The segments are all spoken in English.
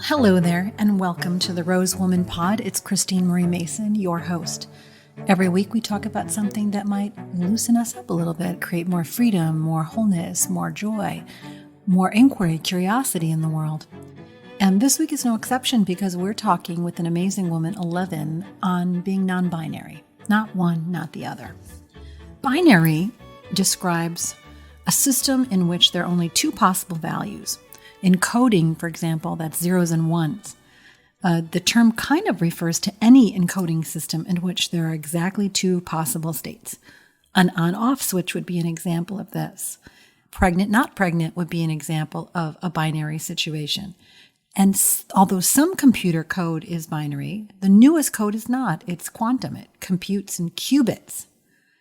Hello there, and welcome to the Rose Woman Pod. It's Christine Marie Mason, your host. Every week we talk about something that might loosen us up a little bit, create more freedom, more wholeness, more joy, more inquiry, curiosity in the world. And this week is no exception because we're talking with an amazing woman, 11, on being non-binary. Not one, not the other. Binary describes a system in which there are only two possible values. In coding, for example, that's zeros and ones. The term kind of refers to any encoding system in which there are exactly two possible states. An on-off switch would be an example of this. Pregnant, not pregnant would be an example of a binary situation. And although some computer code is binary, the newest code is not. It's quantum. It computes in qubits.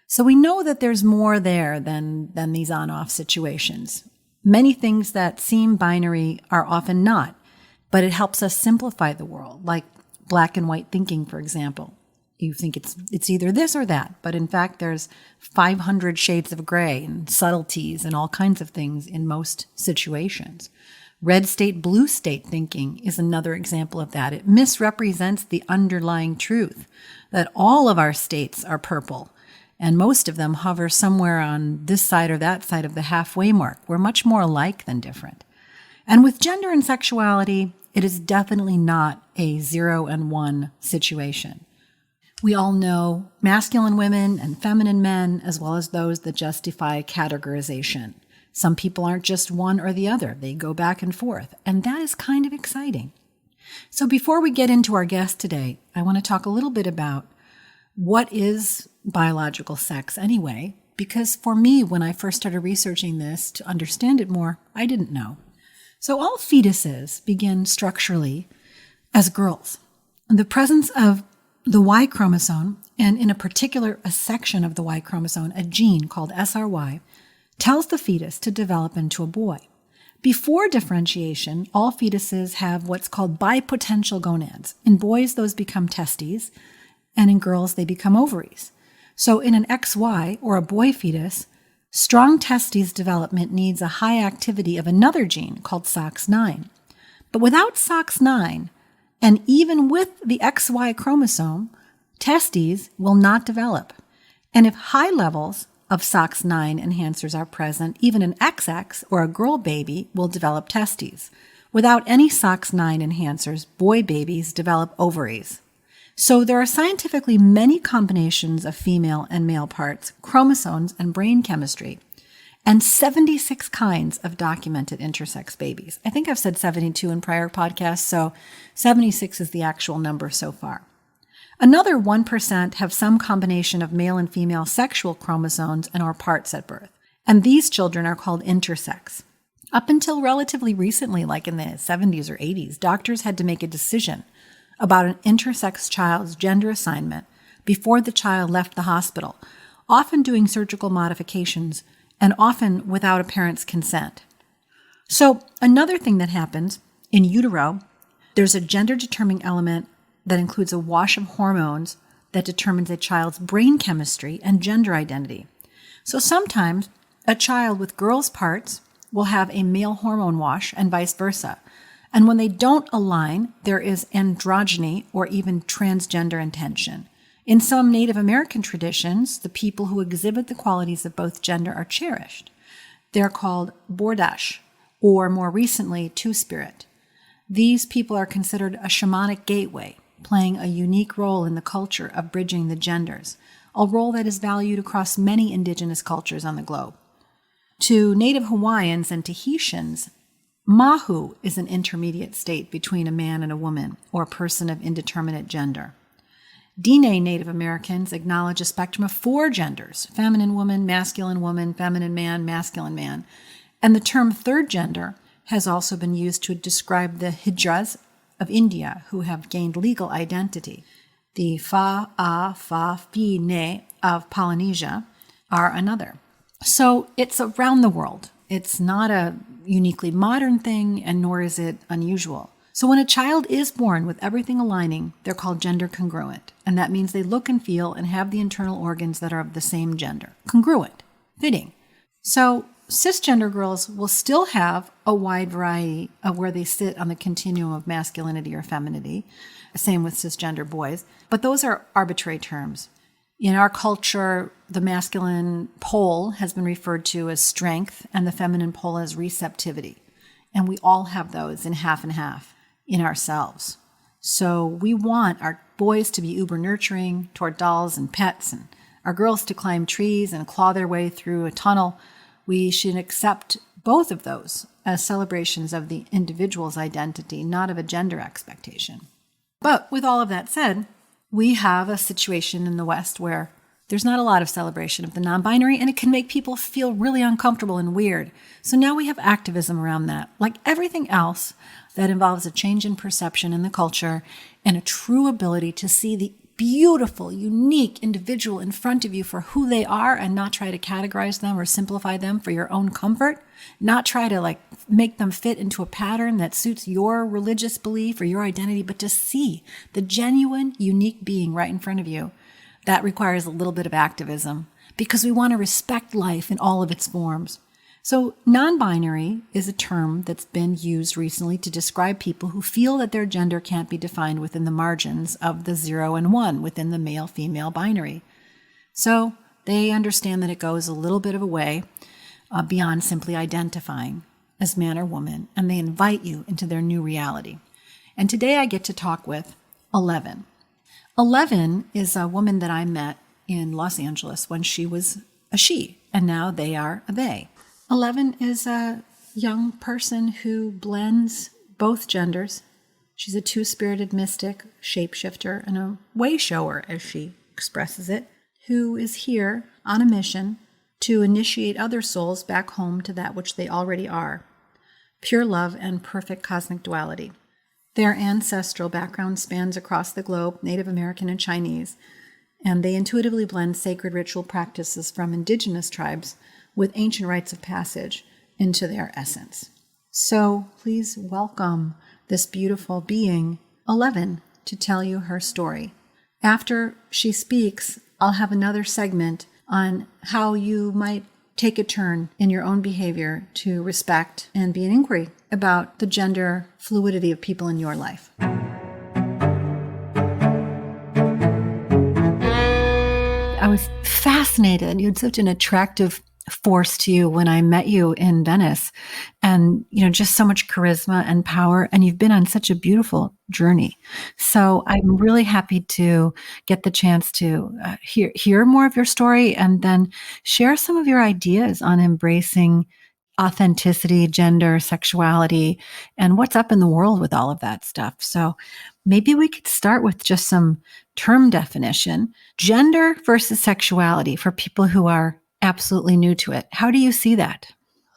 So we know that there's more there than these on-off situations. Many things that seem binary are often not, but it helps us simplify the world, like black and white thinking, for example. You think it's either this or that, but in fact there's 500 shades of gray and subtleties and all kinds of things in most situations. Red state, blue state thinking is another example of that. It misrepresents the underlying truth that all of our states are purple. And most of them hover somewhere on this side or that side of the halfway mark. We're much more alike than different. And with gender and sexuality, it is definitely not a 0 and 1 situation. We all know masculine women and feminine men, as well as those that justify categorization. Some people aren't just one or the other. They go back and forth. And that is kind of exciting. So before we get into our guest today, I want to talk a little bit about what is biological sex anyway, because for me, when I first started researching this to understand it more, I didn't know. So all fetuses begin structurally as girls. The presence of the Y chromosome, and in a section of the Y chromosome, a gene called SRY, tells the fetus to develop into a boy. Before differentiation, all fetuses have what's called bipotential gonads. In boys, those become testes, and in girls, they become ovaries. So in an XY, or a boy fetus, strong testes development needs a high activity of another gene called SOX9. But without SOX9, and even with the XY chromosome, testes will not develop. And if high levels of SOX9 enhancers are present, even an XX, or a girl baby, will develop testes. Without any SOX9 enhancers, boy babies develop ovaries. So there are scientifically many combinations of female and male parts, chromosomes, and brain chemistry, and 76 kinds of documented intersex babies. I think I've said 72 in prior podcasts, so 76 is the actual number so far. Another 1% have some combination of male and female sexual chromosomes and or parts at birth, and these children are called intersex. Up until relatively recently, like in the 70s or 80s, doctors had to make a decision about an intersex child's gender assignment before the child left the hospital, often doing surgical modifications and often without a parent's consent. So another thing that happens in utero, there's a gender-determining element that includes a wash of hormones that determines a child's brain chemistry and gender identity. So sometimes a child with girls' parts will have a male hormone wash and vice versa. And when they don't align, there is androgyny or even transgender intention. In some Native American traditions, the people who exhibit the qualities of both gender are cherished. They're called Bordash, or more recently, Two-Spirit. These people are considered a shamanic gateway, playing a unique role in the culture of bridging the genders, a role that is valued across many indigenous cultures on the globe. To Native Hawaiians and Tahitians, Mahu is an intermediate state between a man and a woman, or a person of indeterminate gender. Diné Native Americans acknowledge a spectrum of 4 genders: feminine woman, feminine man, masculine man. And the term third gender has also been used to describe the Hijras of India who have gained legal identity. The Fa, A, Fa, Fi, Ne of Polynesia are another. So it's around the world. It's not a uniquely modern thing, and nor is it unusual. So when a child is born with everything aligning, they're called gender congruent. And that means they look and feel and have the internal organs that are of the same gender. Congruent, fitting. So cisgender girls will still have a wide variety of where they sit on the continuum of masculinity or femininity. Same with cisgender boys. But those are arbitrary terms. In our culture, the masculine pole has been referred to as strength and the feminine pole as receptivity. And we all have those in half and half in ourselves. So we want our boys to be uber nurturing toward dolls and pets, and our girls to climb trees and claw their way through a tunnel. We should accept both of those as celebrations of the individual's identity, not of a gender expectation. But with all of that said, we have a situation in the West where there's not a lot of celebration of the non-binary, and it can make people feel really uncomfortable and weird. So now we have activism around that. Like everything else that involves a change in perception in the culture and a true ability to see the beautiful, unique individual in front of you for who they are and not try to categorize them or simplify them for your own comfort, not try to make them fit into a pattern that suits your religious belief or your identity, but to see the genuine, unique being right in front of you. That requires a little bit of activism because we want to respect life in all of its forms. So non-binary is a term that's been used recently to describe people who feel that their gender can't be defined within the margins of the 0 and 1 within the male-female binary. So they understand that it goes a little bit of a way beyond simply identifying as man or woman, and they invite you into their new reality. And today I get to talk with 11. 11 is a woman that I met in Los Angeles when she was a she, and now they are a they. 11 is a young person who blends both genders. She's a two-spirited mystic, shapeshifter, and a way shower, as she expresses it, who is here on a mission to initiate other souls back home to that which they already are, pure love and perfect cosmic duality. Their ancestral background spans across the globe, Native American and Chinese, and they intuitively blend sacred ritual practices from indigenous tribes with ancient rites of passage into their essence. So please welcome this beautiful being, 11, to tell you her story. After she speaks, I'll have another segment on how you might take a turn in your own behavior to respect and be an inquiry about the gender fluidity of people in your life. I was fascinated. You had such an attractive force to you when I met you in Venice, and just so much charisma and power, and you've been on such a beautiful journey. So I'm really happy to get the chance to hear more of your story and then share some of your ideas on embracing authenticity, gender, sexuality, and what's up in the world with all of that stuff. So maybe we could start with just some term definition. Gender versus sexuality for people who are absolutely new to it. How do you see that?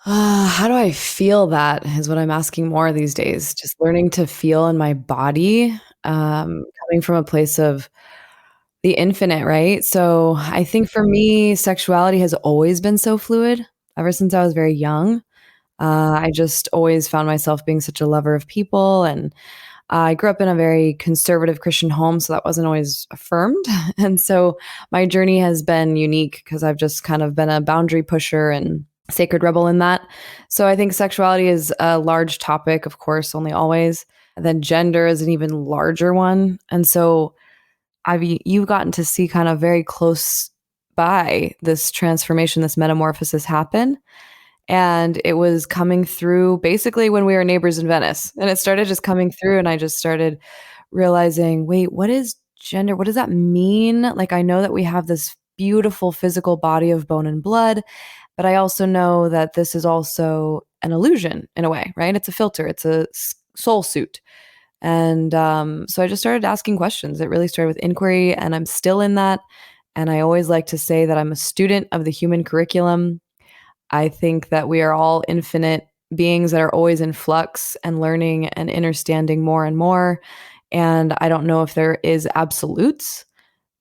How do I feel that is what I'm asking more these days. Just learning to feel in my body, coming from a place of the infinite, right? So I think for me, sexuality has always been so fluid ever since I was very young. I just always found myself being such a lover of people, and I grew up in a very conservative Christian home, so that wasn't always affirmed. And so my journey has been unique because I've just kind of been a boundary pusher and sacred rebel in that. So I think sexuality is a large topic, of course, only always. And then gender is an even larger one. And so you've gotten to see kind of very close by this transformation, this metamorphosis happen. And it was coming through basically when we were neighbors in Venice. And it started just coming through, and I just started realizing, wait, what is gender? What does that mean? Like, I know that we have this beautiful physical body of bone and blood, but I also know that this is also an illusion in a way, right? It's a filter. It's a soul suit. And so I just started asking questions. It really started with inquiry, and I'm still in that. And I always like to say that I'm a student of the human curriculum. I think that we are all infinite beings that are always in flux and learning and understanding more and more. And I don't know if there is absolutes.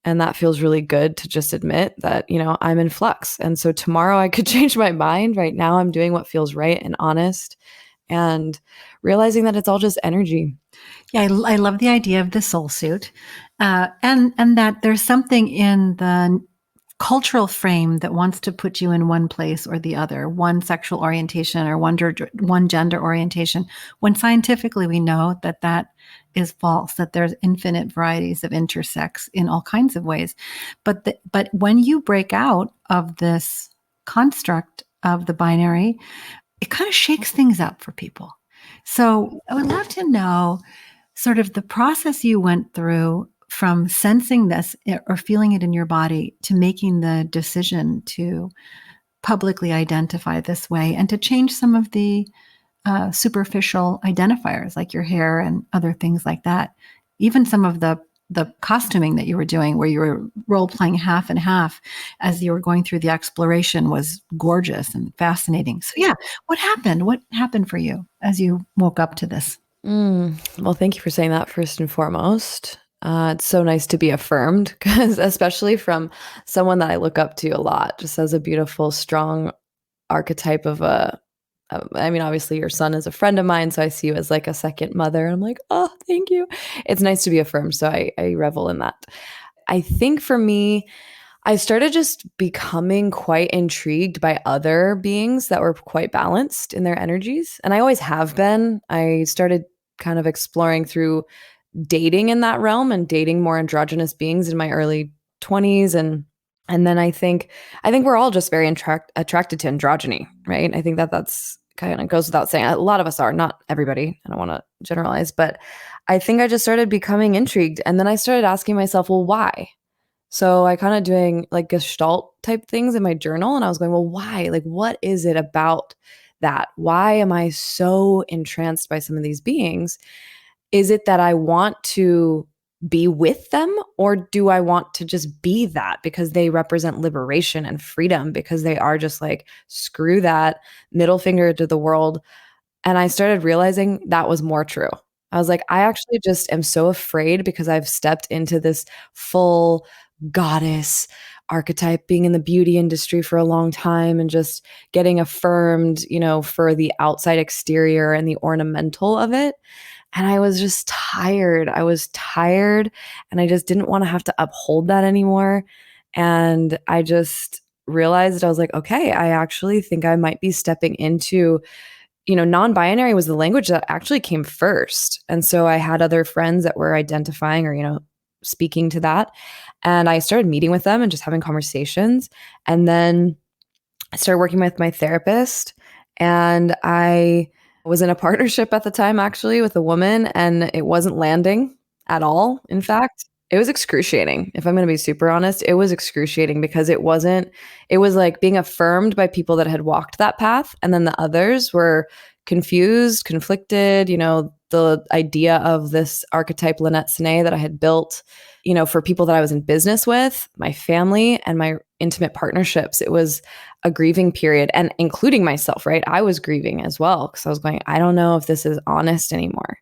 And that feels really good to just admit that, I'm in flux. And so tomorrow I could change my mind. Right now I'm doing what feels right and honest, and realizing that it's all just energy. Yeah, I love the idea of the soul suit, and that there's something in the cultural frame that wants to put you in one place or the other, one sexual orientation or one gender orientation, when scientifically we know that that is false, that there's infinite varieties of intersex in all kinds of ways. But when you break out of this construct of the binary, it kind of shakes things up for people. So I would love to know sort of the process you went through from sensing this or feeling it in your body to making the decision to publicly identify this way and to change some of the superficial identifiers like your hair and other things like that. Even some of the costuming that you were doing where you were role playing half and half as you were going through the exploration was gorgeous and fascinating. So yeah, what happened? What happened for you as you woke up to this? Well, thank you for saying that first and foremost. It's so nice to be affirmed because, especially from someone that I look up to a lot, just as a beautiful, strong archetype of I mean, obviously, your son is a friend of mine, so I see you as like a second mother. And I'm like, oh, thank you. It's nice to be affirmed. So I revel in that. I think for me, I started just becoming quite intrigued by other beings that were quite balanced in their energies. And I always have been. I started kind of exploring through dating in that realm and dating more androgynous beings in my early 20s and then I think we're all just very attracted to androgyny, right? I think that's kind of goes without saying. A lot of us are, not everybody. I don't want to generalize, but I think I just started becoming intrigued and then I started asking myself, well, why? So I kind of doing like gestalt type things in my journal and I was going, well, why? Like what is it about that? Why am I so entranced by some of these beings? Is it that I want to be with them or do I want to just be that because they represent liberation and freedom because they are just like, screw that, middle finger to the world. And I started realizing that was more true. I was like, I actually just am so afraid because I've stepped into this full goddess archetype, being in the beauty industry for a long time and just getting affirmed, for the outside exterior and the ornamental of it. And I was just tired. I was tired and I just didn't want to have to uphold that anymore. And I just realized I was like, okay, I actually think I might be stepping into, non-binary was the language that actually came first. And so I had other friends that were identifying or, speaking to that. And I started meeting with them and just having conversations. And then I started working with my therapist and I was in a partnership at the time actually with a woman and it wasn't landing at all. In fact, it was excruciating. If I'm going to be super honest, it was excruciating because it was like being affirmed by people that had walked that path. And then the others were confused, conflicted, the idea of this archetype Lynette Sine that I had built, for people that I was in business with, my family and my intimate partnerships. It was a grieving period and including myself, right? I was grieving as well because I was going, I don't know if this is honest anymore.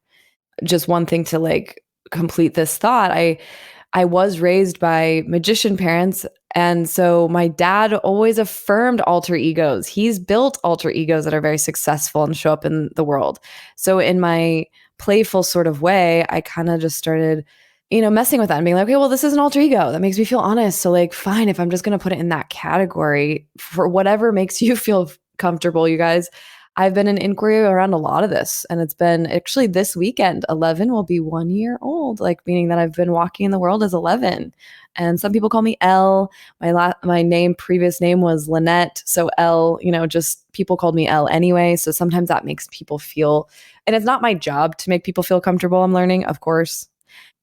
Just one thing to like complete this thought. I was raised by magician parents. And so my dad always affirmed alter egos. He's built alter egos that are very successful and show up in the world. So in my playful sort of way, I kind of just started messing with that and being like, okay, well, this is an alter ego. That makes me feel honest. So like, fine, if I'm just going to put it in that category for whatever makes you feel comfortable, you guys, I've been in inquiry around a lot of this. And it's been actually this weekend, 11 will be 1 year old, like meaning that I've been walking in the world as 11. And some people call me Elle. My previous name was Lynette. So Elle, just people called me Elle anyway. So sometimes that makes people feel, and it's not my job to make people feel comfortable. I'm learning, of course.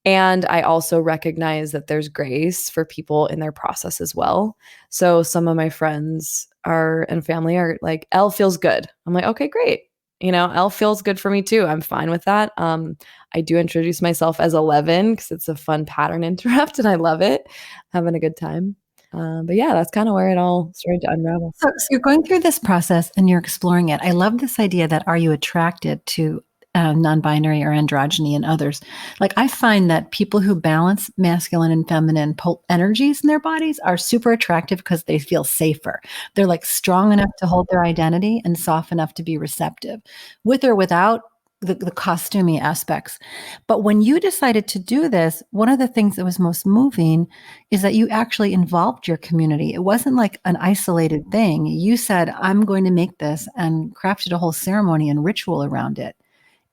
And I also recognize that there's grace for people in their process as well. So some of my friends and family are like, Elle feels good. I'm like, okay, great. Elle feels good for me too. I'm fine with that. I do introduce myself as 11 because it's a fun pattern interrupt and I love it. Having a good time. But yeah, that's kind of where it all started to unravel. So you're going through this process and you're exploring it. I love this idea that are you attracted to non-binary or androgyny and others. Like I find that people who balance masculine and feminine energies in their bodies are super attractive because they feel safer. They're like strong enough to hold their identity and soft enough to be receptive. With or without the costumey aspects. But when you decided to do this, one of the things that was most moving is that you actually involved your community. It wasn't like an isolated thing. You said, I'm going to make this, and crafted a whole ceremony and ritual around it.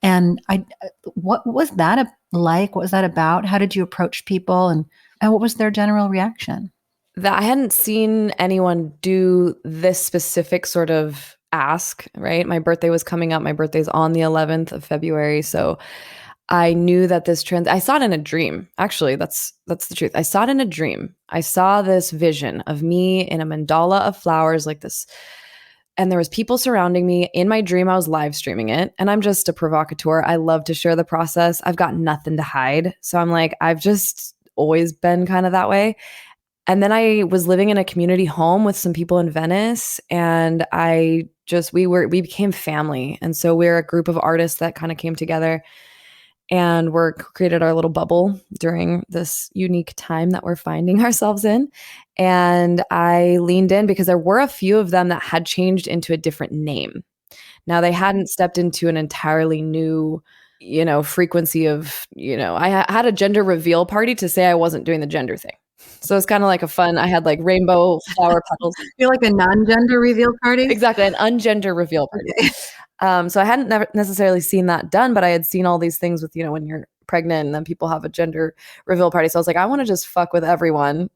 And what was that like? What was that about? How did you approach people, and what was their general reaction? That I hadn't seen anyone do this specific sort of ask, right? My birthday was coming up. My birthday's on the 11th of February. So I knew that I saw it in a dream. Actually, that's the truth. I saw it in a dream. I saw this vision of me in a mandala of flowers like this. And there was people surrounding me. In my dream, I was live streaming it. And I'm just a provocateur. I love to share the process. I've got nothing to hide. So I'm like, I've just always been kind of that way. And then I was living in a community home with some people in Venice, and we became family. And so we're a group of artists that kind of came together and created our little bubble during this unique time that we're finding ourselves in. And I leaned in because there were a few of them that had changed into a different name. Now they hadn't stepped into an entirely new, frequency of, I had a gender reveal party to say I wasn't doing the gender thing. So it's kind of like I had like rainbow flower petals. Feel like a non-gender reveal party? Exactly, an ungender reveal party. Okay. So I hadn't never necessarily seen that done, but I had seen all these things with, when you're pregnant and then people have a gender reveal party. So I was like, I want to just fuck with everyone.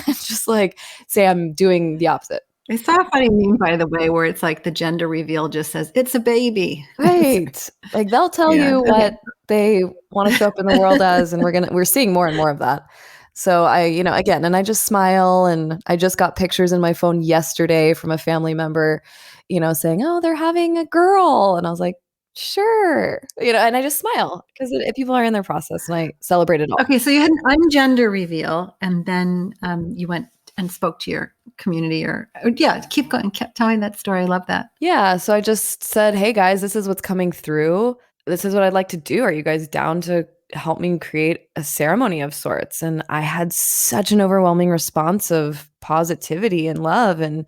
Just like say I'm doing the opposite. I saw a funny meme, by the way, where it's like the gender reveal just says, it's a baby. Right. Like they'll tell you what they want to show up in the world as, and we're seeing more and more of that. So and I just smile, and I just got pictures in my phone yesterday from a family member, saying, oh, they're having a girl. And I was like, sure. And I just smile because people are in their process, and I celebrate it all. Okay. So you had an ungender reveal, and then you went and spoke to your community keep going. Tell me that story. I love that. Yeah. So I just said, hey guys, this is what's coming through. This is what I'd like to do. Are you guys down to help me create a ceremony of sorts? And I had such an overwhelming response of positivity and love. And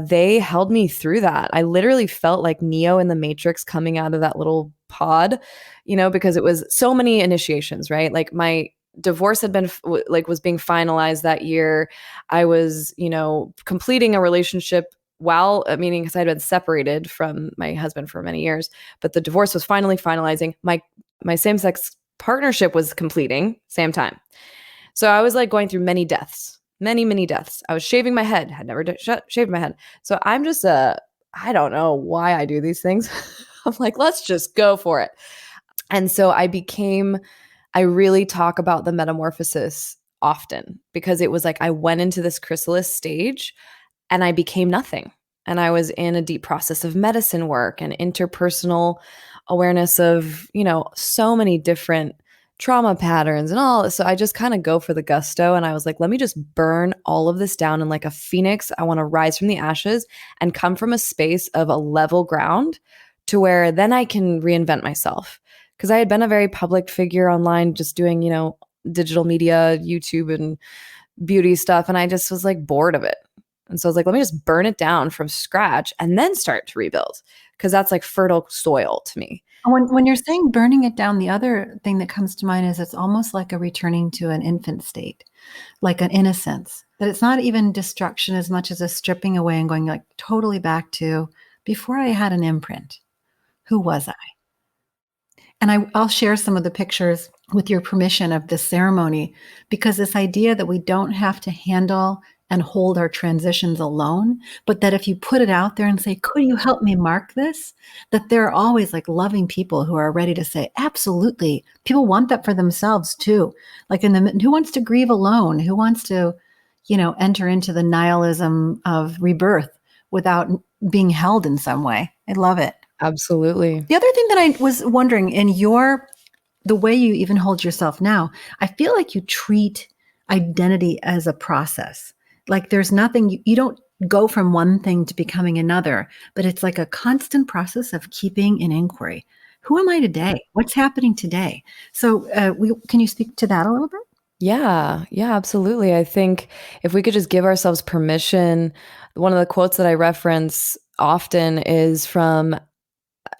they held me through that. I literally felt like Neo in the Matrix coming out of that little pod, because it was so many initiations, right? Like my divorce had been was being finalized that year. I was, completing a relationship meaning because I'd been separated from my husband for many years, but the divorce was finally finalizing. My same-sex partnership was completing same time. So I was like going through many deaths. I was shaving my head, had never shaved my head. So I'm just I don't know why I do these things. I'm like, let's just go for it. And so I really talk about the metamorphosis often because it was like I went into this chrysalis stage and I became nothing. And I was in a deep process of medicine work and interpersonal awareness of, so many different trauma patterns and all. So I just kind of go for the gusto. And I was like, let me just burn all of this down. And like a phoenix, I want to rise from the ashes and come from a space of a level ground to where then I can reinvent myself. Because I had been a very public figure online, just doing, digital media, YouTube and beauty stuff. And I just was like bored of it. And so I was like, let me just burn it down from scratch and then start to rebuild. Because that's like fertile soil to me. When you're saying burning it down, the other thing that comes to mind is it's almost like a returning to an infant state, like an innocence, that it's not even destruction as much as a stripping away and going like totally back to before I had an imprint. Who was I? And I'll share some of the pictures with your permission of this ceremony, because this idea that we don't have to handle and hold our transitions alone, but that if you put it out there and say, could you help me mark this? That there are always like loving people who are ready to say, absolutely. People want that for themselves too. Like who wants to grieve alone? Who wants to, enter into the nihilism of rebirth without being held in some way? I love it. Absolutely. The other thing that I was wondering the way you even hold yourself now, I feel like you treat identity as a process. Like there's nothing, you don't go from one thing to becoming another, but it's like a constant process of keeping an inquiry. Who am I today? What's happening today? So can you speak to that a little bit? Yeah, absolutely. I think if we could just give ourselves permission, one of the quotes that I reference often is from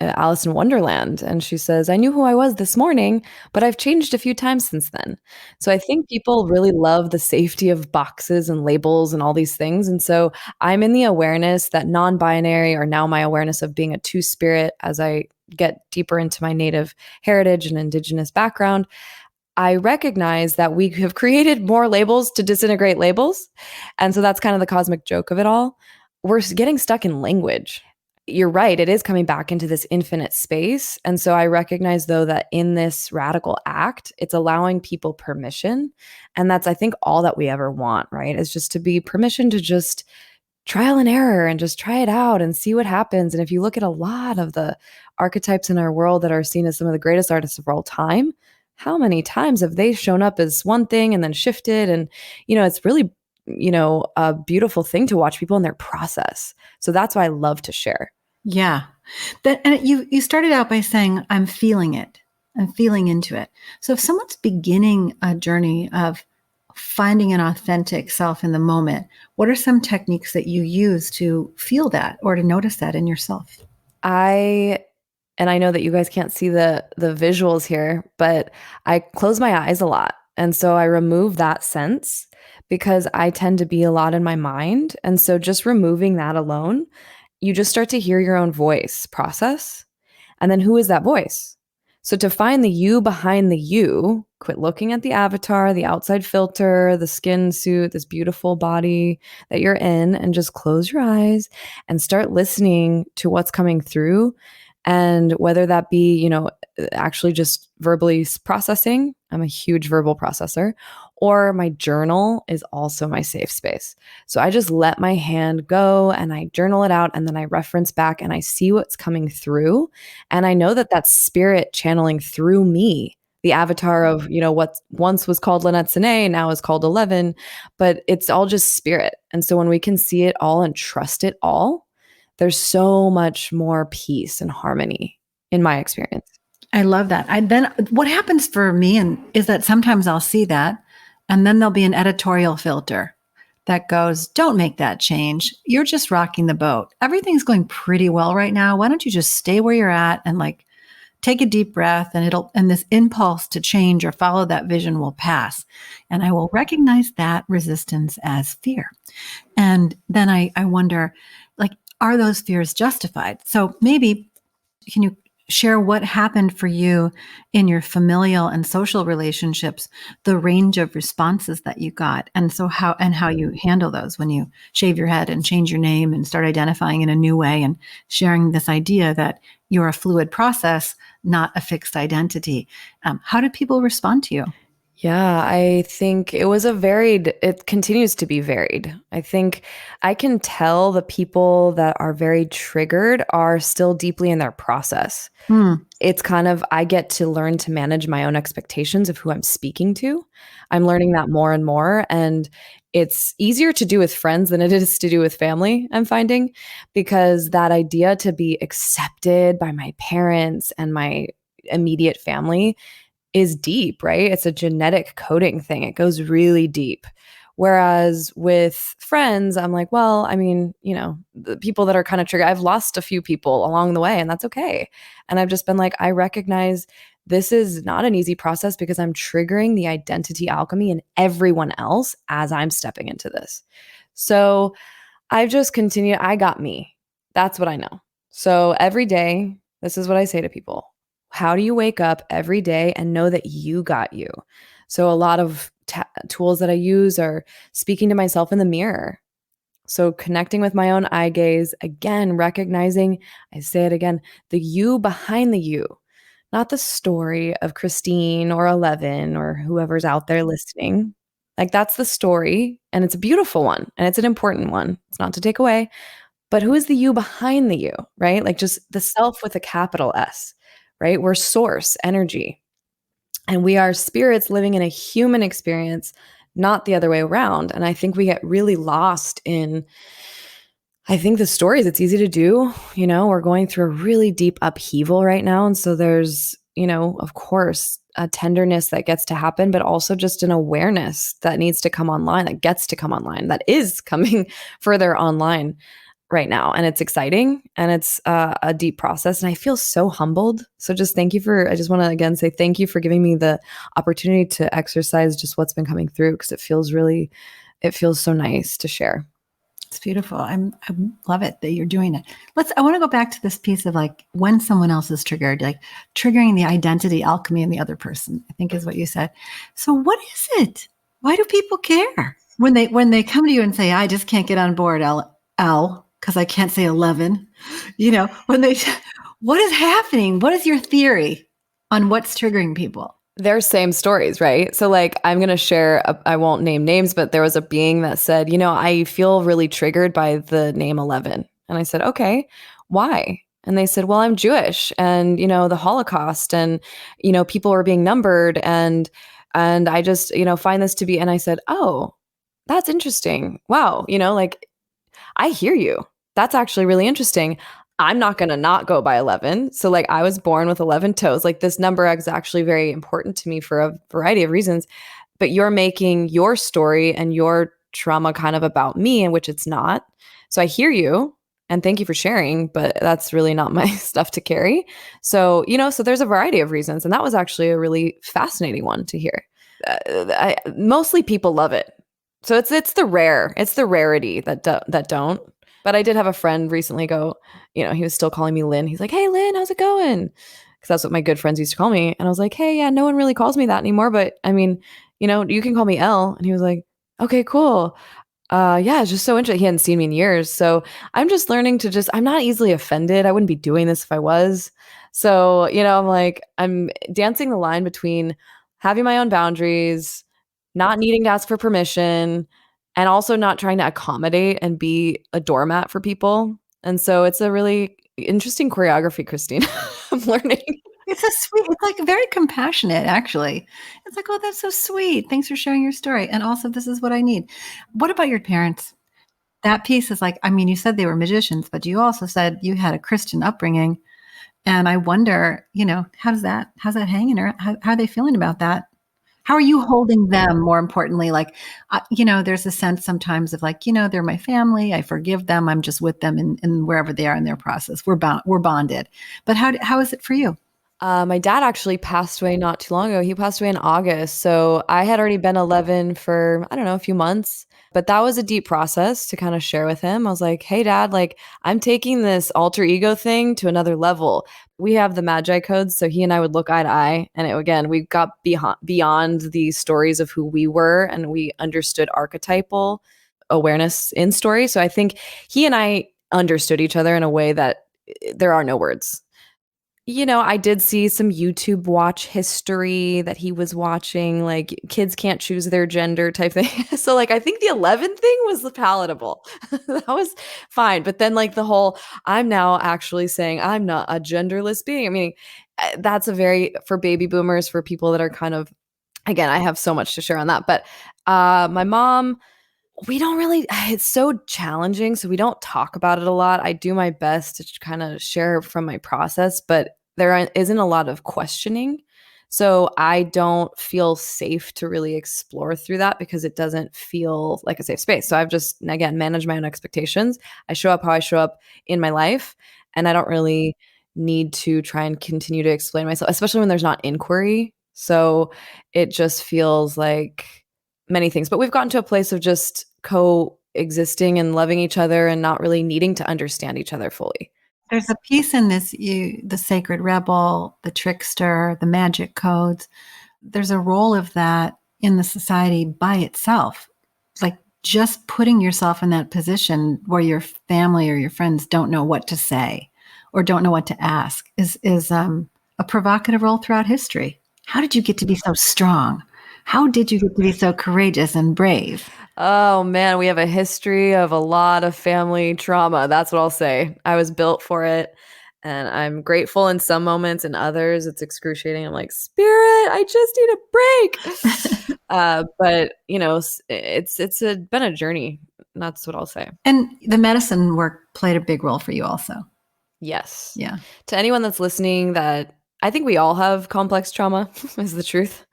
Alice in Wonderland. And she says, I knew who I was this morning, but I've changed a few times since then. So I think people really love the safety of boxes and labels and all these things. And so I'm in the awareness that non-binary, or now my awareness of being a two-spirit as I get deeper into my Native heritage and Indigenous background, I recognize that we have created more labels to disintegrate labels. And so that's kind of the cosmic joke of it all. We're getting stuck in language. You're right. It is coming back into this infinite space. And so I recognize, though, that in this radical act, it's allowing people permission. And that's, I think, all that we ever want, right? Is just to be permission to just trial and error and just try it out and see what happens. And if you look at a lot of the archetypes in our world that are seen as some of the greatest artists of all time, how many times have they shown up as one thing and then shifted? And, it's really, a beautiful thing to watch people in their process. So that's why I love to share. Yeah. And you started out by saying, I'm feeling it. I'm feeling into it. So if someone's beginning a journey of finding an authentic self in the moment, what are some techniques that you use to feel that or to notice that in yourself? And I know that you guys can't see the visuals here, but I close my eyes a lot. And so I remove that sense because I tend to be a lot in my mind. And so just removing that alone, you just start to hear your own voice process. And then who is that voice? So to find the you behind the you, quit looking at the avatar, the outside filter, the skin suit, this beautiful body that you're in, and just close your eyes and start listening to what's coming through. And whether that be, actually just verbally processing, I'm a huge verbal processor, or my journal is also my safe space. So I just let my hand go and I journal it out, and then I reference back and I see what's coming through. And I know that that's spirit channeling through me, the avatar of, what once was called Lynette Sine, now is called 11, but it's all just spirit. And so when we can see it all and trust it all, there's so much more peace and harmony in my experience. I love that. Then what happens for me is that sometimes I'll see that, and then there'll be an editorial filter that goes, don't make that change. You're just rocking the boat. Everything's going pretty well right now. Why don't you just stay where you're at and take a deep breath, and this impulse to change or follow that vision will pass. And I will recognize that resistance as fear. And then I wonder, are those fears justified? So maybe can you share what happened for you in your familial and social relationships, the range of responses that you got, and how you handle those when you shave your head and change your name and start identifying in a new way and sharing this idea that you're a fluid process, not a fixed identity. How did people respond to you? Yeah, I think it continues to be varied. I think I can tell the people that are very triggered are still deeply in their process. It's kind of, I get to learn to manage my own expectations of who I'm speaking to. I'm learning that more and more. And it's easier to do with friends than it is to do with family, I'm finding, because that idea to be accepted by my parents and my immediate family is deep, right? It's a genetic coding thing. It goes really deep. Whereas with friends, I'm like, well, I mean, the people that are kind of triggered, I've lost a few people along the way, and that's okay. And I've just been like, I recognize this is not an easy process because I'm triggering the identity alchemy in everyone else as I'm stepping into this. So I've just continued. I got me. That's what I know. So every day, this is what I say to people. How do you wake up every day and know that you got you? So a lot of tools that I use are speaking to myself in the mirror. So connecting with my own eye gaze, again, recognizing, I say it again, the you behind the you, not the story of Christine or 11 or whoever's out there listening. That's the story, and it's a beautiful one, and it's an important one. It's not to take away, but who is the you behind the you, right? Just the self with a capital S. Right? We're source energy, and we are spirits living in a human experience, not the other way around. And I think we get really lost in, the stories. It's easy to do. We're going through a really deep upheaval right now. And so there's, of course, a tenderness that gets to happen, but also just an awareness that needs to come online, that gets to come online, that is coming further online. right now, and it's exciting, and it's a deep process, and I feel so humbled. So just I just want to again say thank you for giving me the opportunity to exercise just what's been coming through, because it feels so nice to share. It's beautiful. I love it that you're doing it. I want to go back to this piece of like when someone else is triggered, like triggering the identity alchemy in the other person, I think is what you said. So what is it? Why do people care when they come to you and say, I just can't get on board, L, because I can't say 11, what is happening? What is your theory on what's triggering people? They're same stories, right? So like I'm going to share, I won't name names, but there was a being that said, I feel really triggered by the name 11. And I said, okay, why? And they said, well, I'm Jewish and, the Holocaust and, people were being numbered and I just, find this to be, and I said, oh, that's interesting. Wow. Like I hear you. That's actually really interesting. I'm not going to not go by 11. So like I was born with 11 toes. Like this number is actually very important to me for a variety of reasons, but you're making your story and your trauma kind of about me, in which it's not. So I hear you and thank you for sharing, but that's really not my stuff to carry. So, so there's a variety of reasons. And that was actually a really fascinating one to hear. Mostly people love it. So it's the rarity that don't. But I did have a friend recently go, he was still calling me Lynn. He's like, hey, Lynn, how's it going? Because that's what my good friends used to call me. And I was like, hey, yeah, no one really calls me that anymore. But I mean, you can call me Elle. And he was like, okay, cool. Yeah, it's just so interesting. He hadn't seen me in years. So I'm just learning to I'm not easily offended. I wouldn't be doing this if I was. So, I'm like, I'm dancing the line between having my own boundaries, not needing to ask for permission, and also not trying to accommodate and be a doormat for people. And so it's a really interesting choreography, Christine. I'm learning. It's like very compassionate, actually. It's like, oh, that's so sweet. Thanks for sharing your story. And also, this is what I need. What about your parents? That piece is like, I mean, you said they were magicians, but you also said you had a Christian upbringing. And I wonder, how's that hanging? Or how are they feeling about that? How are you holding them, more importantly? Like, there's a sense sometimes of like, they're my family. I forgive them. I'm just with them in wherever they are in their process. We're bonded. But how is it for you? My dad actually passed away not too long ago. He passed away in August. So I had already been 11 for, I don't know, a few months. But that was a deep process to kind of share with him. I was like, hey, dad, like I'm taking this alter ego thing to another level. We have the Magi codes. So he and I would look eye to eye. And again, we got beyond the stories of who we were and we understood archetypal awareness in story. So I think he and I understood each other in a way that there are no words. I did see some YouTube watch history that he was watching, like kids can't choose their gender type thing. So like I think the 11 thing was palatable. That was fine. But then like the whole I'm now actually saying I'm not a genderless being. I mean, that's for baby boomers, for people that are kind of, again, I have so much to share on that. But my mom, we don't really, it's so challenging. So we don't talk about it a lot. I do my best to kind of share from my process, but there isn't a lot of questioning. So I don't feel safe to really explore through that because it doesn't feel like a safe space. So I've just, again, managed my own expectations. I show up how I show up in my life. And I don't really need to try and continue to explain myself, especially when there's not inquiry. So it just feels like many things. But we've gotten to a place of just coexisting and loving each other and not really needing to understand each other fully. There's a piece in this, the sacred rebel, the trickster, the magic codes. There's a role of that in the society by itself. Like just putting yourself in that position where your family or your friends don't know what to say or don't know what to ask is a provocative role throughout history. How did you get to be so strong? How did you get to be so courageous and brave? Oh man, we have a history of a lot of family trauma. That's what I'll say. I was built for it and I'm grateful in some moments, in others it's excruciating. I'm like, spirit, I just need a break. But it's been a journey. That's what I'll say. And the medicine work played a big role for you also. Yes. Yeah. To anyone that's listening, that I think we all have complex trauma is the truth.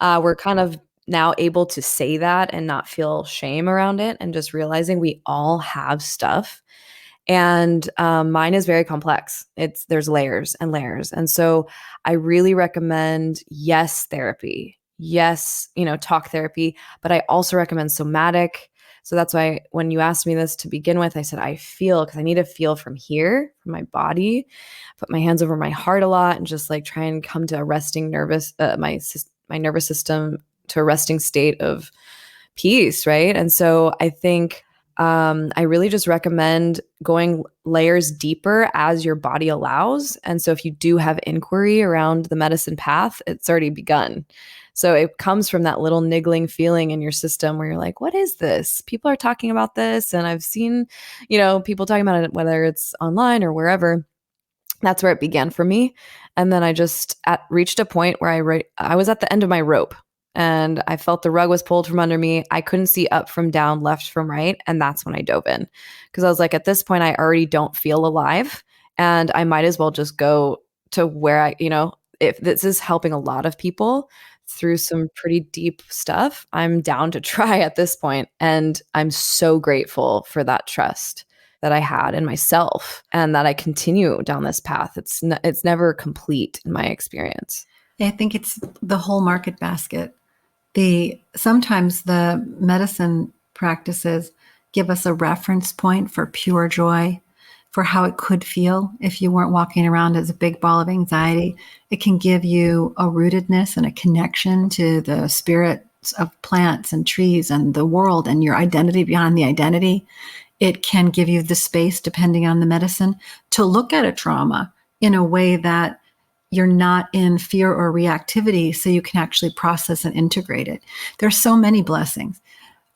We're kind of now able to say that and not feel shame around it and just realizing we all have stuff. And mine is very complex. There's layers and layers. And so I really recommend yes therapy, yes, talk therapy, but I also recommend somatic. So that's why when you asked me this to begin with, I said I feel, because I need to feel from here, from my body, put my hands over my heart a lot, and just like try and come to a resting my nervous system to a resting state of peace, right? And so I think I really just recommend going layers deeper as your body allows. And so if you do have inquiry around the medicine path, it's already begun. So it comes from that little niggling feeling in your system where you're like, what is this? People are talking about this. And I've seen, people talking about it, whether it's online or wherever. That's where it began for me. And then I just reached a point where I was at the end of my rope. And I felt the rug was pulled from under me. I couldn't see up from down, left from right. And that's when I dove in. Because I was like, at this point, I already don't feel alive. And I might as well just go to where if this is helping a lot of people through some pretty deep stuff, I'm down to try at this point. And I'm so grateful for that trust that I had in myself and that I continue down this path. It's never complete in my experience. I think it's the whole market basket. Sometimes the medicine practices give us a reference point for pure joy, for how it could feel if you weren't walking around as a big ball of anxiety. It can give you a rootedness and a connection to the spirits of plants and trees and the world and your identity beyond the identity. It can give you the space, depending on the medicine, to look at a trauma in a way that you're not in fear or reactivity, so you can actually process and integrate it. There's so many blessings.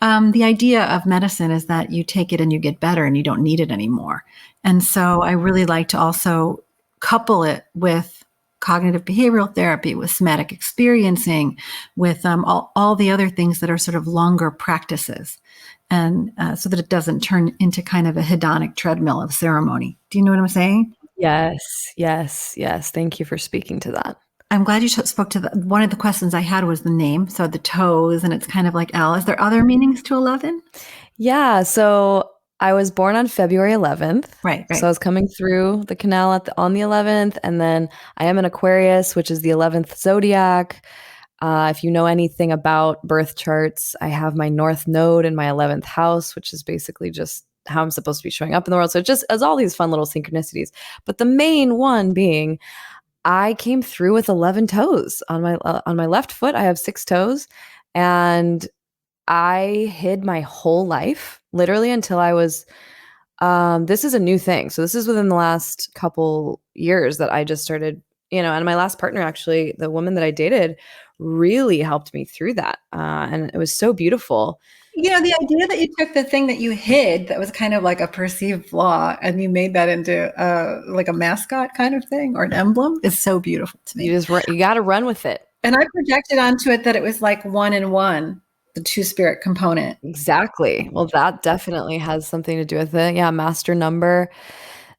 The idea of medicine is that you take it and you get better and you don't need it anymore. And so I really like to also couple it with cognitive behavioral therapy, with somatic experiencing, with all the other things that are sort of longer practices. And so that it doesn't turn into kind of a hedonic treadmill of ceremony. Do you know what I'm saying? Yes. Thank you for speaking to that. I'm glad you spoke to one of the questions I had was the name. So the toes, and it's kind of like L. Is there other meanings to 11? Yeah. So I was born on February 11th. Right. So I was coming through the canal on the 11th. And then I am an Aquarius, which is the 11th zodiac. If you know anything about birth charts, I have my North Node in my 11th house, which is basically just how I'm supposed to be showing up in the world. So it just has all these fun little synchronicities. But the main one being, I came through with 11 toes on my left foot. I have 6 toes, and I hid my whole life literally until I was. This is a new thing. So this is within the last couple years that I just started. And my last partner, actually, the woman that I dated, really helped me through that, and it was so beautiful. The idea that you took the thing that you hid that was kind of like a perceived flaw and you made that into like a mascot kind of thing or an emblem is so beautiful to me. You got to run with it. And I projected onto it that it was like 1 and 1, the two-spirit component. Exactly. Well, that definitely has something to do with it. Yeah, master number.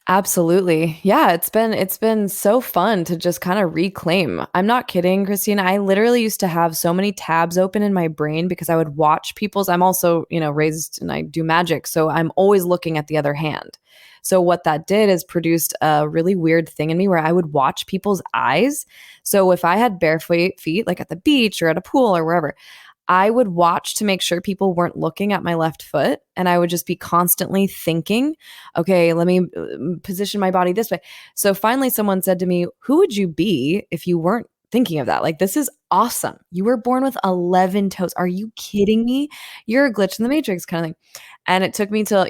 Absolutely. Yeah, it's been so fun to just kind of reclaim. I'm not kidding, Christine. I literally used to have so many tabs open in my brain because I would watch I'm also, raised and I do magic. So I'm always looking at the other hand. So what that did is produced a really weird thing in me where I would watch people's eyes. So if I had barefoot feet, like at the beach or at a pool or wherever, I would watch to make sure people weren't looking at my left foot. And I would just be constantly thinking, okay, let me position my body this way. So finally someone said to me, who would you be if you weren't thinking of that? Like, this is awesome. You were born with 11 toes. Are you kidding me? You're a glitch in the matrix kind of thing. And it took me to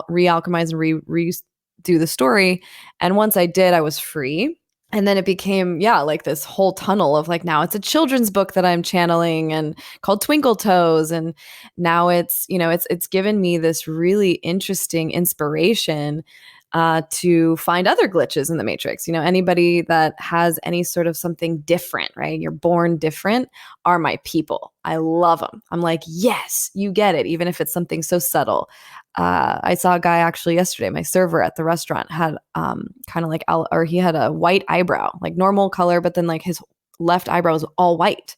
re-alchemize and redo the story. And once I did, I was free. And then it became, like this whole tunnel of like, now it's a children's book that I'm channeling and called Twinkle Toes. And now it's given me this really interesting inspiration to find other glitches in the matrix. Anybody that has any sort of something different, right? You're born different are my people. I love them. I'm like, yes, you get it. Even if it's something so subtle. I saw a guy actually yesterday, my server at the restaurant had kind of like, or he had a white eyebrow, like normal color, but then like his left eyebrow was all white.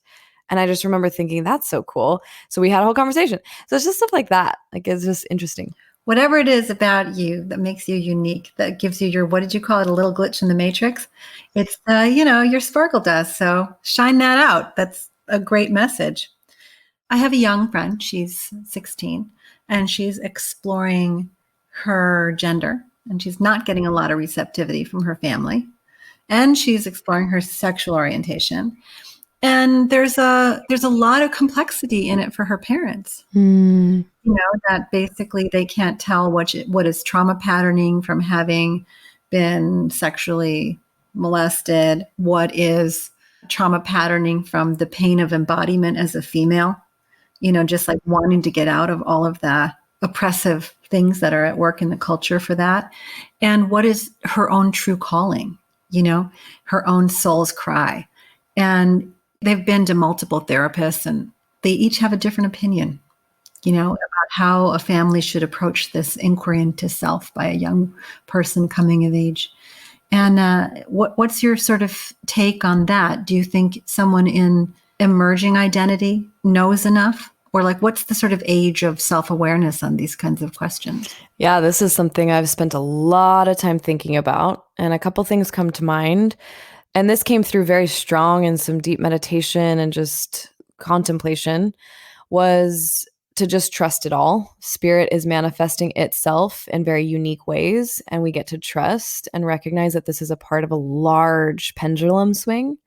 And I just remember thinking, that's so cool. So we had a whole conversation. So it's just stuff like that. Like, it's just interesting. Whatever it is about you that makes you unique, that gives you your, what did you call it, a little glitch in the matrix? It's, your sparkle dust. So shine that out. That's a great message. I have a young friend. She's 16 and she's exploring her gender and she's not getting a lot of receptivity from her family. And she's exploring her sexual orientation. And there's a lot of complexity in it for her parents. Mm. That basically they can't tell what is trauma patterning from having been sexually molested, what is trauma patterning from the pain of embodiment as a female, just like wanting to get out of all of the oppressive things that are at work in the culture for that. And what is her own true calling, her own soul's cry. And they've been to multiple therapists and they each have a different opinion, about how a family should approach this inquiry into self by a young person coming of age. And what's your sort of take on that? Do you think someone in emerging identity knows enough? Or like, what's the sort of age of self-awareness on these kinds of questions? Yeah, this is something I've spent a lot of time thinking about. And a couple things come to mind. And this came through very strong in some deep meditation and just contemplation, was to just trust it all. Spirit is manifesting itself in very unique ways, and we get to trust and recognize that this is a part of a large pendulum swing.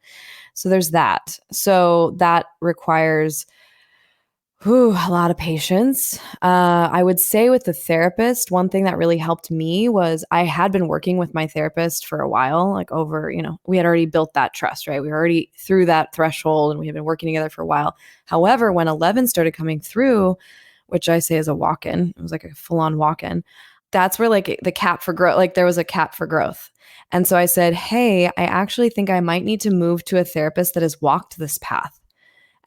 So there's that. So that requires a lot of patience. I would say with the therapist, one thing that really helped me was I had been working with my therapist for a while, like over, we had already built that trust, right? We were already through that threshold and we had been working together for a while. However, when 11 started coming through, which I say is a walk-in, it was like a full-on walk-in, that's where like the cap for growth, like there was a cap for growth. And so I said, hey, I actually think I might need to move to a therapist that has walked this path.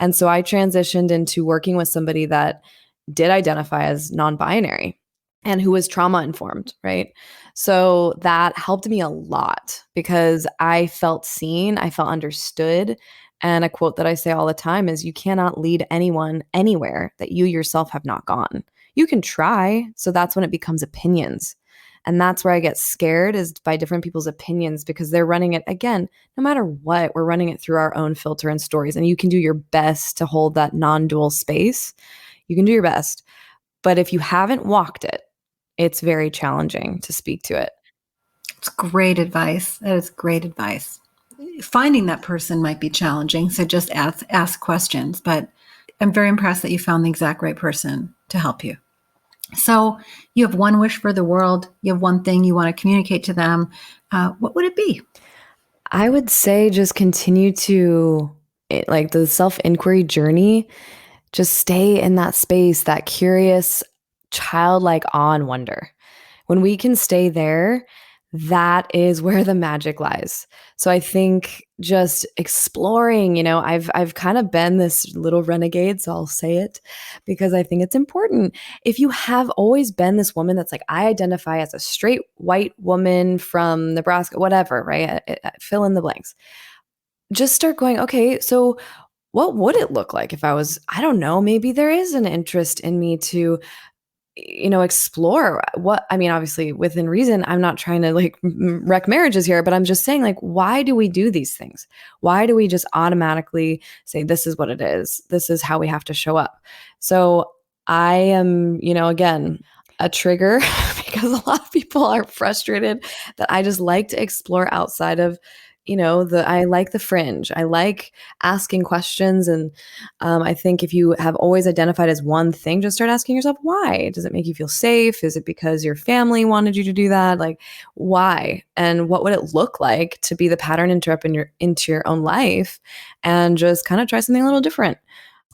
And so I transitioned into working with somebody that did identify as non-binary and who was trauma informed, right? So that helped me a lot because I felt seen, I felt understood. And a quote that I say all the time is, you cannot lead anyone anywhere that you yourself have not gone. You can try. So that's when it becomes opinions. And that's where I get scared, is by different people's opinions, because they're running it, again, no matter what, we're running it through our own filter and stories. And you can do your best to hold that non-dual space. You can do your best. But if you haven't walked it, it's very challenging to speak to it. It's great advice. That is great advice. Finding that person might be challenging, so just ask questions. But I'm very impressed that you found the exact right person to help you. So you have one wish for the world. You have one thing you want to communicate to them. What would it be? I would say just continue to, like the self-inquiry journey, just stay in that space, that curious, childlike awe and wonder. When we can stay there, that is where the magic lies. So I think just exploring, I've kind of been this little renegade, so I'll say it because I think it's important. If you have always been this woman that's like, I identify as a straight white woman from Nebraska, whatever, right? Fill in the blanks. Just start going, okay, so what would it look like if I don't know, maybe there is an interest in me to explore obviously within reason. I'm not trying to like wreck marriages here, but I'm just saying, like, why do we do these things? Why do we just automatically say, this is what it is? This is how we have to show up. So I am, again, a trigger because a lot of people are frustrated that I just like to explore outside of, I like the fringe. I like asking questions. And I think if you have always identified as one thing, just start asking yourself, why? Does it make you feel safe? Is it because your family wanted you to do that? Like, why? And what would it look like to be the pattern interrupt into your own life and just kind of try something a little different?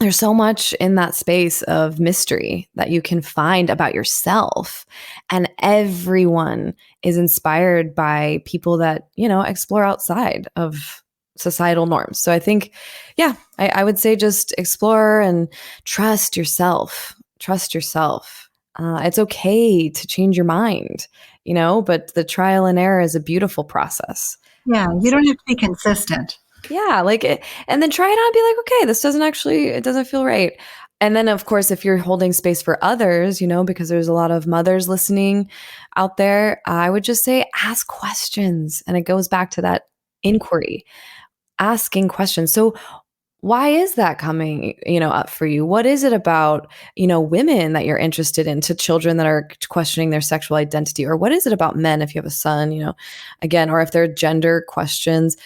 There's so much in that space of mystery that you can find about yourself. And everyone is inspired by people that, explore outside of societal norms. So I think, I would say just explore and trust yourself. Trust yourself. It's okay to change your mind, but the trial and error is a beautiful process. Yeah, you don't have to be consistent. Yeah, like it, and then try it on and be like, okay, it doesn't feel right. And then, of course, if you're holding space for others, because there's a lot of mothers listening out there, I would just say ask questions. And it goes back to that inquiry, asking questions. So, why is that coming, up for you? What is it about, women that you're interested in, to children that are questioning their sexual identity? Or what is it about men, if you have a son, again, or if they're gender questions?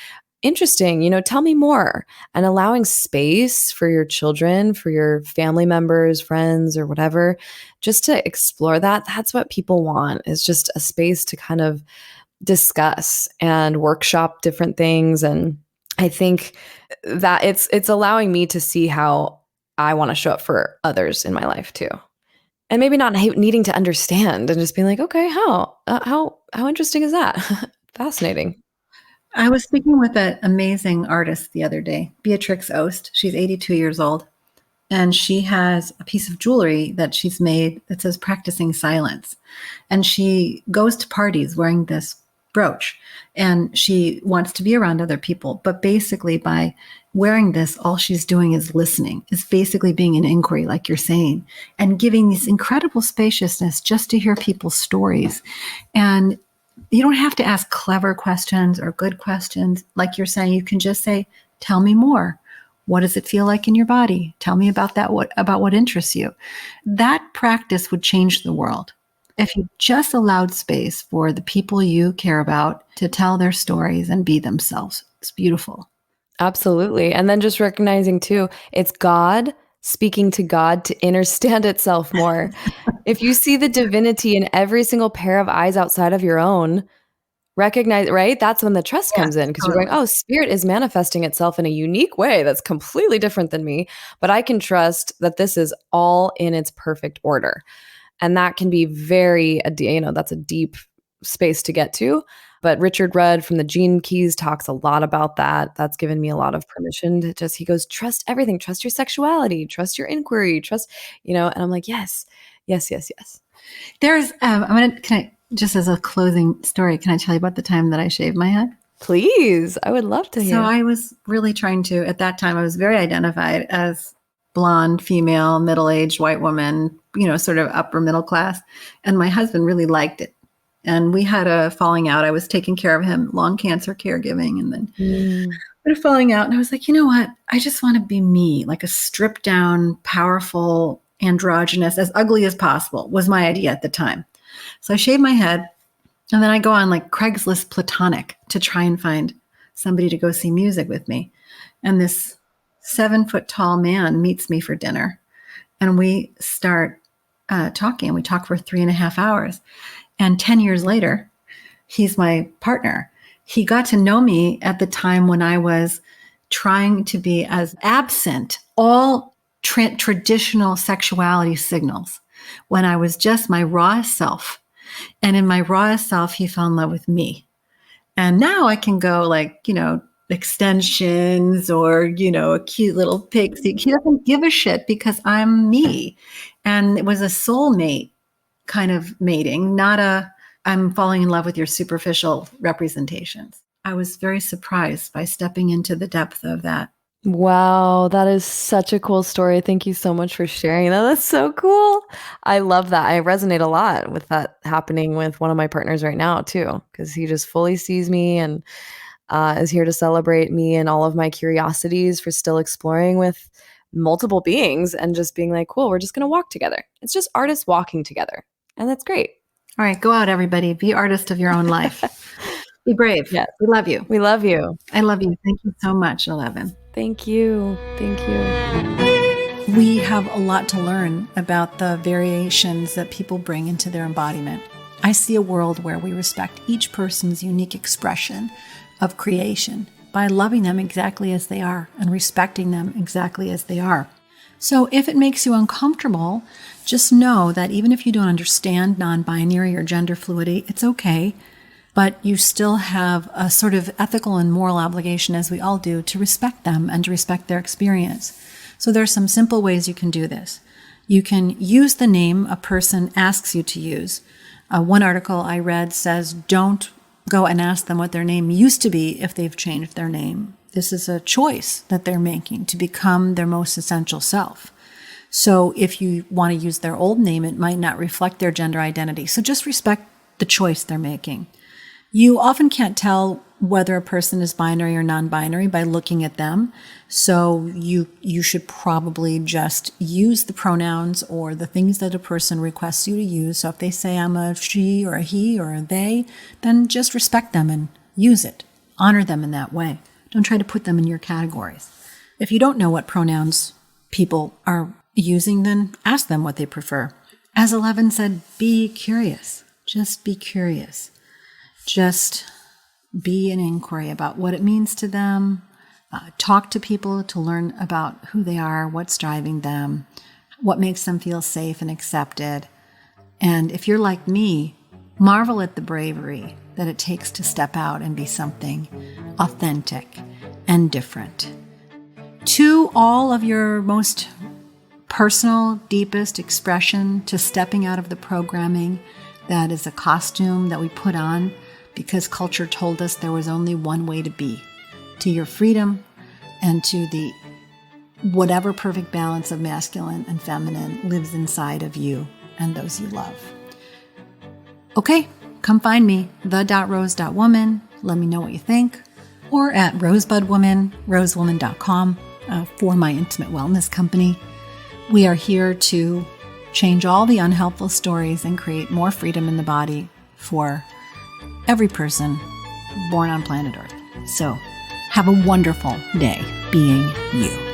Interesting, tell me more. And allowing space for your children, for your family members, friends, or whatever, just to explore that. That's what people want, is just a space to kind of discuss and workshop different things. And I think that it's allowing me to see how I want to show up for others in my life too. And maybe not needing to understand, and just being like, okay, how interesting is that? Fascinating. I was speaking with an amazing artist the other day, Beatrix Ost. She's 82 years old, and she has a piece of jewelry that she's made that says practicing silence. And she goes to parties wearing this brooch, and she wants to be around other people. But basically, by wearing this, all she's doing is listening, is basically being an inquiry, like you're saying, and giving this incredible spaciousness just to hear people's stories. And you don't have to ask clever questions or good questions. Like you're saying, you can just say, tell me more. What does it feel like in your body? Tell me about that. About what interests you? That practice would change the world if you just allowed space for the people you care about to tell their stories and be themselves. It's beautiful. Absolutely. And then just recognizing too, it's God speaking to God to understand itself more. If you see the divinity in every single pair of eyes outside of your own, recognize, right? That's when the trust comes in, because totally. you're going, oh, spirit is manifesting itself in a unique way that's completely different than me, but I can trust that this is all in its perfect order. And that can be that's a deep space to get to. But Richard Rudd from the Gene Keys talks a lot about that. That's given me a lot of permission to he goes, trust everything, trust your sexuality, trust your inquiry, trust, and I'm like, yes. There's, just as a closing story, can I tell you about the time that I shaved my head? Please. I would love to hear. So I was really trying to, at that time, I was very identified as blonde, female, middle-aged white woman, sort of upper middle class. And my husband really liked it. And we had a falling out. I was taking care of him, lung cancer caregiving. And then we had a falling out. And I was like, you know what? I just want to be me, like a stripped down, powerful, androgynous, as ugly as possible was my idea at the time. So I shaved my head. And then I go on like Craigslist Platonic to try and find somebody to go see music with me. And this 7-foot tall man meets me for dinner. And we start talking. We talk for 3.5 hours. And 10 years later, he's my partner. He got to know me at the time when I was trying to be as absent all traditional sexuality signals, when I was just my rawest self. And in my rawest self, he fell in love with me. And now I can go like, extensions or, a cute little pixie. He doesn't give a shit because I'm me. And it was a soulmate kind of mating, not I'm falling in love with your superficial representations. I was very surprised by stepping into the depth of that. Wow, that is such a cool story. Thank you so much for sharing that. That's so cool. I love that. I resonate a lot with that happening with one of my partners right now too, because he just fully sees me and is here to celebrate me and all of my curiosities for still exploring with multiple beings, and just being like, cool, we're just going to walk together. It's just artists walking together. And that's great. All right, go out, everybody. Be artist of your own life. Be brave. Yes. We love you. We love you. I love you. Thank you so much, 11. Thank you. Thank you. We have a lot to learn about the variations that people bring into their embodiment. I see a world where we respect each person's unique expression of creation by loving them exactly as they are and respecting them exactly as they are. So if it makes you uncomfortable, just know that even if you don't understand non-binary or gender fluidity, it's okay. But you still have a sort of ethical and moral obligation, as we all do, to respect them and to respect their experience. So there are some simple ways you can do this. You can use the name a person asks you to use. One article I read says, don't go and ask them what their name used to be if they've changed their name. This is a choice that they're making to become their most essential self. So if you want to use their old name, it might not reflect their gender identity. So just respect the choice they're making. You often can't tell whether a person is binary or non-binary by looking at them. So you should probably just use the pronouns or the things that a person requests you to use. So if they say I'm a she or a he or a they, then just respect them and use it. Honor them in that way. Don't try to put them in your categories. If you don't know what pronouns people are using, then ask them what they prefer. As 11 said, be curious. Just be curious. Just be an inquiry about what it means to them. Talk to people to learn about who they are, what's driving them, what makes them feel safe and accepted. And if you're like me, marvel at the bravery that it takes to step out and be something authentic and different. To all of your most personal, deepest expression, to stepping out of the programming that is a costume that we put on because culture told us there was only one way to be, to your freedom and to the whatever perfect balance of masculine and feminine lives inside of you and those you love. Okay, come find me, the.rose.woman. Let me know what you think. Or at rosebudwoman, rosewoman.com for my intimate wellness company. We are here to change all the unhelpful stories and create more freedom in the body for every person born on planet Earth. So have a wonderful day being you.